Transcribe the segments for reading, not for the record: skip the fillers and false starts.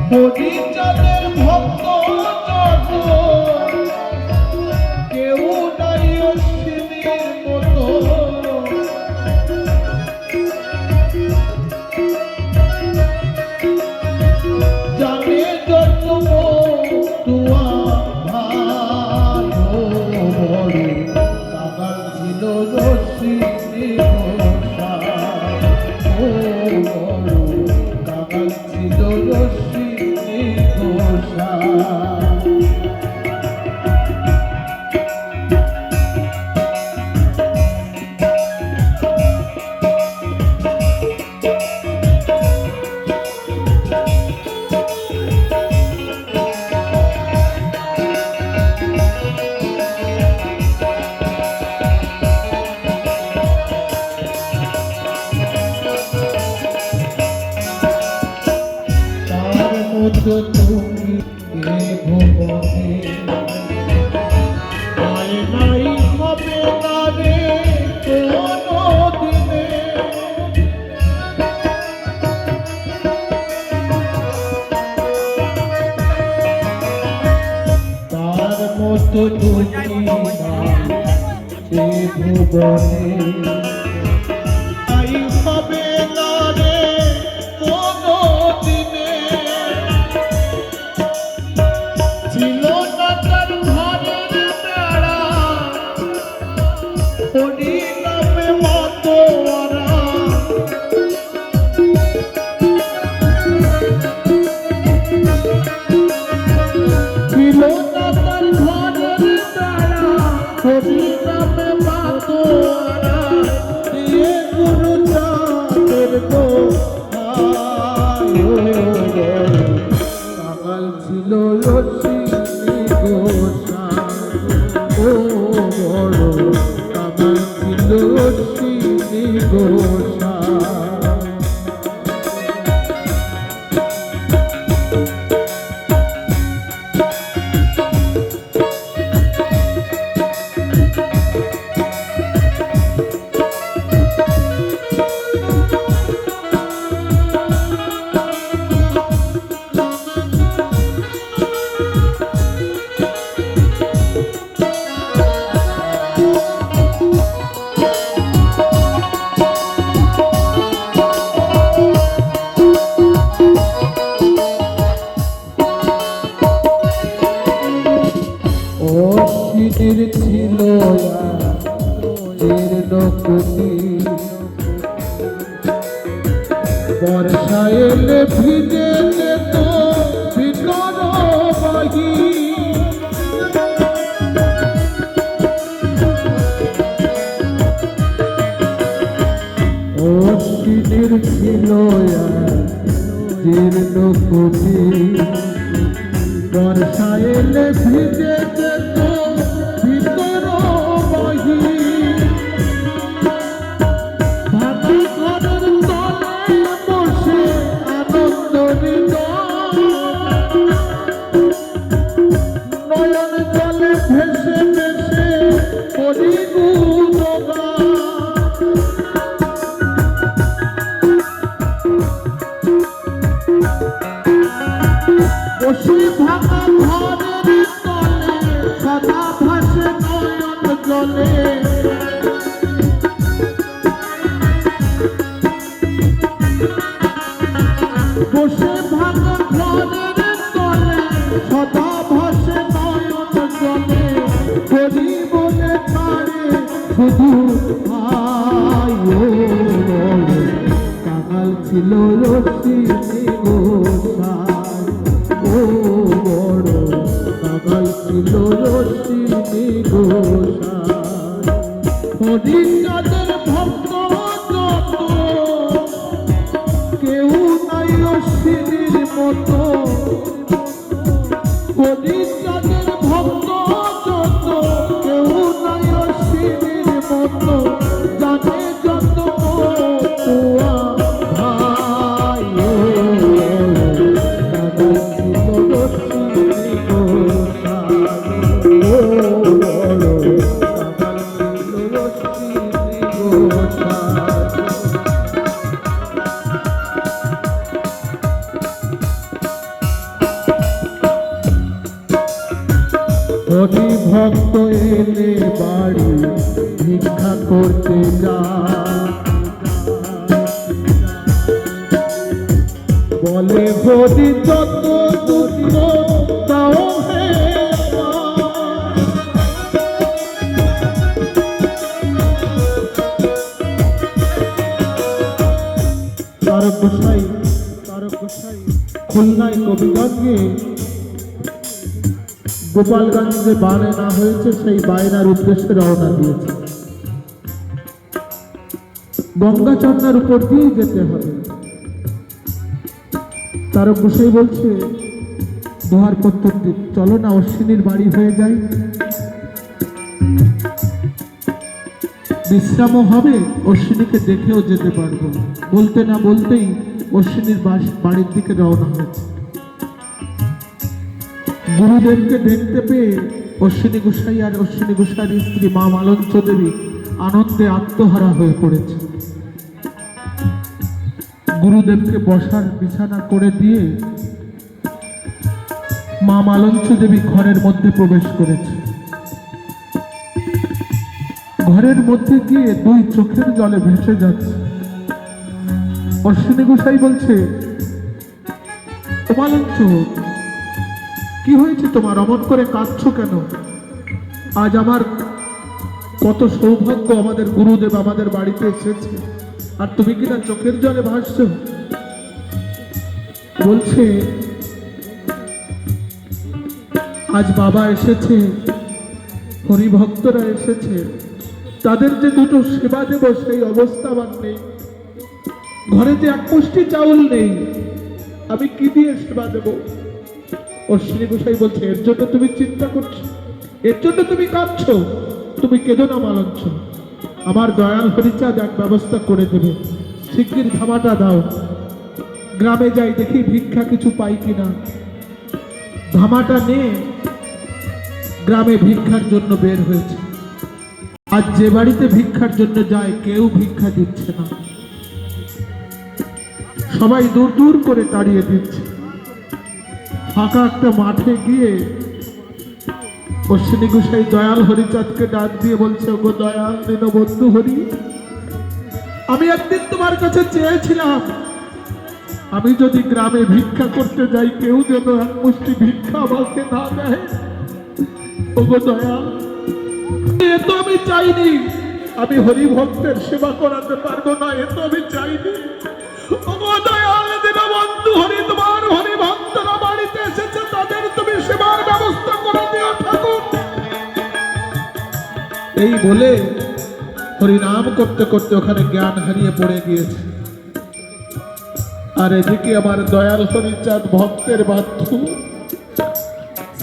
হরিচাঁদের ভক্ত কেউ নাই অশ্বিনীর মতো, জানে যত তুয়া ভালো বড় কাগাল ছিল অশ্বিনী কাগাল ছিল অশ্বিনী ঘোষা। তুমি ভুবনে আয় নাই হবে না রে কোনো দিনে, তার মতো তুমি ভুবনে আয় হবে না রে কোনো দিনে। ছিল না তার ঘরের বেড়া হরি নামে মাতোয়ারা, ছিল না তার ঘরের বেড়া হরি নামে মাতোয়ারা, দিয়ে গুরু চাঁদের গো কাগাল ছিল অশ্বিনী ঘোষা, ও বড় কাগাল ছিল অশ্বিনী ঘোষা। অশ্বিনীর ছিল কুটি, বর্ষা এলে ভিজে যেত ভিতর বাহি, অশ্বিনীর ছিল কুটি, বর্ষা এলে ভিজে যেত ভিতর বাহি, ভাঙা ঘরের তলে বসে আনন্দ নয়ন জলে ভেসে ভেসে হরি গুণগান। বসে ভাঙা ঘরের তলে সদা ভাসে নয়ন জলে, বসে ভাঙা ঘরের তলে সদা ভাসে নয়ন জলে, হরি বলে ছাড়ে শুধু ভাই কাগাল ছিল অশ্বিনী ঘোষা, ও বড় কাগাল ছিল অশ্বিনী ঘোষা। হরিচাঁদের ভক্ত যত কেউ নাই অশ্বিনীর মতো, হরিচাঁদের ভক্ত যত কেউ নাই অশ্বিনীর মতো, জানে যত তুয়া ভাই কাগাল ছিল অশ্বিনী ঘোষা, ও বড় কাগাল ছিল অশ্বিনী যদি যত দুঃখ দাও হে আমার, তারক গোসাই খুলনায় কবিগঞ্জে গোপালগঞ্জে বায়না হয়েছে, সেই বায়নার উদ্দেশ্যে রওনা দিয়েছে। গঙ্গাচরণার উপর দিয়ে যেতে হবে। তারক গোসাই বলছে দোহার পত্তর দিক, চলো না অশ্বিনীর বাড়ি হয়ে যায়, বিশ্রামও হবে, অশ্বিনীকে দেখেও যেতে পারবো। বলতে না বলতেই অশ্বিনীর বাড়ির দিকে রওনা হয়েছে। গুরুদেবকে দেখতে পেয়ে অশ্বিনী গোসাই আর অশ্বিনী গোসাইয়ের স্ত্রী মা মালঞ্চ দেবী আনন্দে আত্মহারা হয়ে পড়েছে। গুরুদেবকে বসার বিছানা করে দিয়ে মা মালঞ্চ দেবী ঘরের মধ্যে প্রবেশ করেছে। ঘরের মধ্যে গিয়ে দুই চোখের জলে ভেসে যাচ্ছে। অশ্বিনী গোসাই বলছে, ও মালঞ্চ, কি হয়েছে তোমার, অমন করে কাঁদছো কেন? আজ আমার কত সৌভাগ্য, আমাদের গুরুদেব আমাদের বাড়িতে এসেছে, আর তুমি কিনা চোখের জলে ভাসছো। বলছে, আজ বাবা এসেছে, হরিভক্তরা এসেছে, তাদের যে দুটো সেবা দেব সেই অবস্থা আমার নেই, ঘরে যে এক মুষ্টি চাউল নেই, আমি কি দিয়ে সেবা দেব? অশ্বিনী গোসাই বলছে, এর জন্য তুমি চিন্তা করছো, এর জন্য তুমি কাঁদছো, তুমি কেঁদো না মালঞ্চ, আমার দয়াল হরিচাঁদ এক ব্যবস্থা করে দেবে, শিগগির ধামাটা দাও, গ্রামে যাই দেখি ভিক্ষা কিছু পাই কিনা। ধামাটা নিয়ে গ্রামে ভিক্ষার জন্য বের হয়েছে। আজ যে বাড়িতে ভিক্ষার জন্য যায় কেউ ভিক্ষা দিচ্ছে না, সবাই দূর দূর করে তাড়িয়ে দিচ্ছে। ফাঁকা একটা মাঠে গিয়ে অশ্বিনী গোসাই দয়াল হরিচাঁদকে ডাক দিয়ে বলছে, ওগো দয়াল দীনবন্ধু হরি, আমি একদিন তোমার কাছে চেয়েছিলাম, আমি যদি গ্রামে ভিক্ষা করতে যাই কেউ যেন এক মুষ্টি ভিক্ষা আমাকে না দেয়। ওগো দয়াল, এ তো আমি চাইনি, আমি হরিভক্তের সেবা করাতে পারবো না, এ তো আমি চাইনি। ওগো দয়াল দীনবন্ধু হরি, তোমার হরিভক্তরা বাড়িতে এসেছে, তাদের তুমি সেবার ব্যবস্থা করে দিও ঠাকুর। এই বলে হরিনাম করতে করতে ওখানে জ্ঞান হারিয়ে পড়ে গিয়েছে। আর এদিকে আমার দয়াল হরিচাঁদ ভক্তের বাধ্য,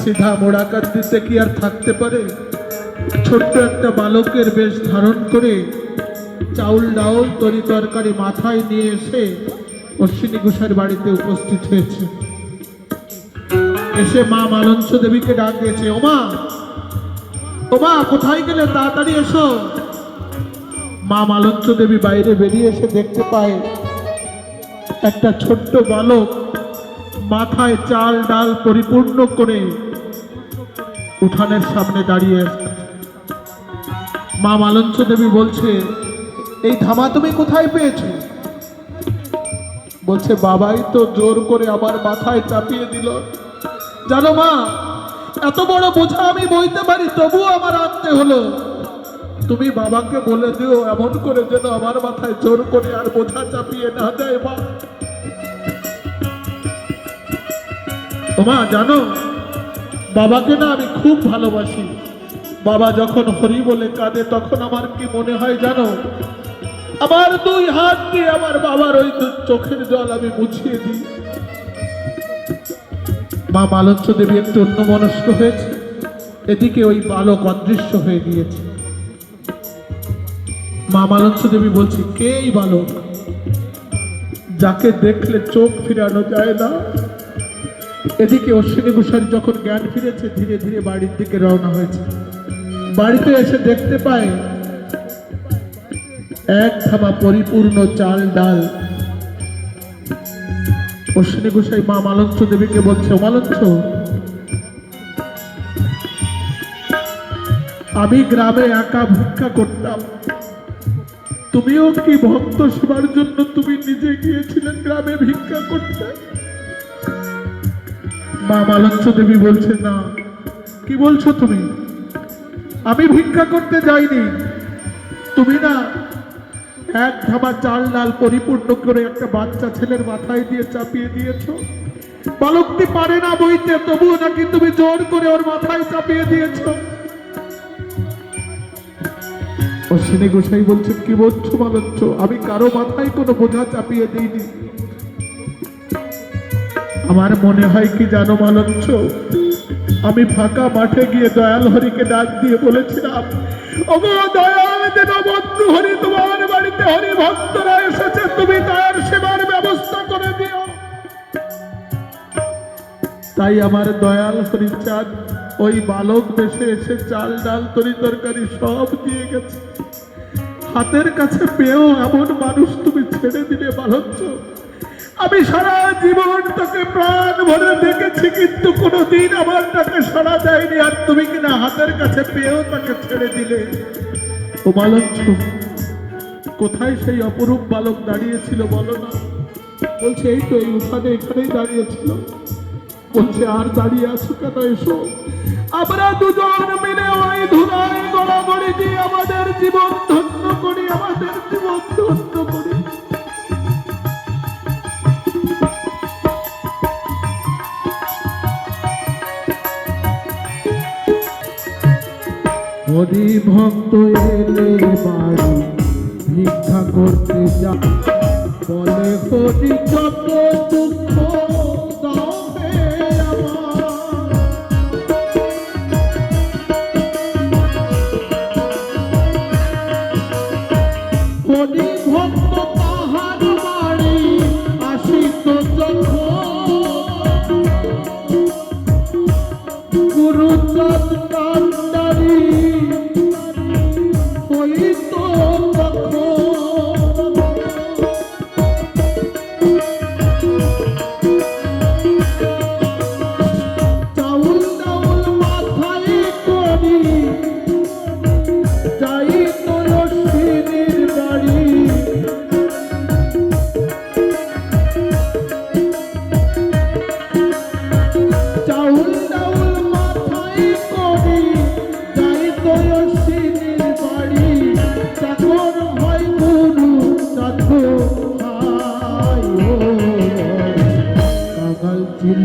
সিধা মোড়াকার দিতে কি আর থাকতে পারে? ছোট্ট একটা বালকের বেশ ধারণ করে চাউল ডাউল তরি তরকারি মাথায় নিয়ে এসে অশ্বিনী গোসাইয়ের বাড়িতে উপস্থিত হয়েছে। এসে মা মালঞ্চ দেবীকে ডাক দিয়েছে, ওমা ওমা কোথায় গেলে, তাড়াতাড়ি এসো। মা মালঞ্চ দেবী বাইরে বেরিয়ে এসে দেখতে পায় একটা ছোট্ট বালক মাথায় চাল ডাল পরিপূর্ণ করে উঠানের সামনে দাঁড়িয়ে আছে। মা মালঞ্চ দেবী বলছে, এই ধামা তুমি কোথায় পেয়েছো? বলছে, বাবাই তো জোর করে আমার মাথায় চাপিয়ে দিল। জানো মা, এত বড় বোঝা আমি বইতে পারি, তবুও আমার আনতে হলো। তুমি বাবাকে বলে দিও এমন করে যেন আমার মাথায় জোর করে আর বোঝা চাপিয়ে না দেয়। মা, মা জানো, বাবাকে না আমি খুব ভালোবাসি। বাবা যখন হরি বলে কাঁদে তখন আমার কি মনে হয় জানো, আমার দুই হাত দিয়ে আমার বাবার ওই চোখের জল আমি মুছিয়ে দিই। মা মালঞ্চ দেবী একটু অন্যমনস্ক হয়েছে, এদিকে ওই বালক অদৃশ্য হয়ে গিয়েছে। মা মালঞ্চ দেবী বলছে, কে এই বালক যাকে দেখলে চোখ ফিরানো যায় না? এদিকে অশ্বিনী গোসাই যখন জ্ঞান ফিরেছে ধীরে ধীরে বাড়ির দিকে রওনা হয়েছে। বাড়িতে এসে দেখতে পায় এক থামা পরিপূর্ণ চাল ডাল। অশ্বিনী গোসাই মা মালঞ্চ দেবীকে বলছে, মালঞ্চ, আমি গ্রামে একা ভিক্ষা করতাম, তুমিও কি ভক্ত সেবার জন্য তুমি নিজে গিয়েছিলেন গ্রামে ভিক্ষা করতে? মা মালঞ্চ দেবী বলছে, না, কি বলছো তুমি? আমি ভিক্ষা করতে যাইনি। তুমি না এক ধামা চাল ডাল পরিপূর্ণ করে একটা বাচ্চা ছেলের মাথায় দিয়ে চাপিয়ে দিয়েছো। বালকটি পারে না বইতে, তবুও নাকি তুমি জোর করে ওর মাথায় চাপিয়ে দিয়েছো। অশ্বিনী গোসাই বলছে, কি বলছো মালঞ্চ? আমি কারো মাথায় কোনো বোঝা চাপিয়ে দিইনি। আমার মনে হয় কি জানো মালঞ্চ, আমি ফাঁকা মাঠে গিয়ে দয়াল হরিকে ডাক দিয়ে বলেছিলাম, ওগো দয়াল দেববন্ধু হরি, তোমার বাড়িতে হরি ভক্তরা এসেছে, তুমি তার সেবার ব্যবস্থা করে দিও। তাই আমার দয়াল হরিচাঁদ ওই বালক বেশে এসে চাল ডাল তরি তরকারি সব দিয়ে গেছে। হাতের কাছে পেয়েও এমন মানুষ তুমি ছেড়ে দিলে মালঞ্চ। আমি সারা জীবন তোকে প্রাণ ভরে দেখেছি, কিন্তু কোনোদিন আমার তাকে সাড়া দেয়নি, আর তুমি কিনা হাতের কাছে পেয়েও তাকে ছেড়ে দিলে। ও মালঞ্চ, কোথায় সেই অপরূপ বালক দাঁড়িয়েছিল বলো না? বলছে, এই তো এই উঠানে এখানেই দাঁড়িয়েছিল। বলছে, আর দাঁড়িয়ে আছো কেন? এসো, আমরা দুজন মিলে ওই ধুলায় গড়াগড়ি দিয়ে আমাদের জীবন ধন্য করি, আমাদের জীবন ধন্য করি। হরি ভক্ত এলে বাড়ি ভিক্ষা করতে যা, বলে হরি যত দুঃখ দাও হে আমার। হরি ভক্ত তাহার বাড়ি আসিত যখন, গুরুচাঁদ কান্ডারি হইত তখন। চাউল ডাউল মাথায় করি যাইত অশ্বিনীর বাড়ি, চাউল ডাউল মাথায় করি যাইত অশ্বিনীর বাড়ি। চাকর হয় গুরু চাকর, কাঙাল ছিল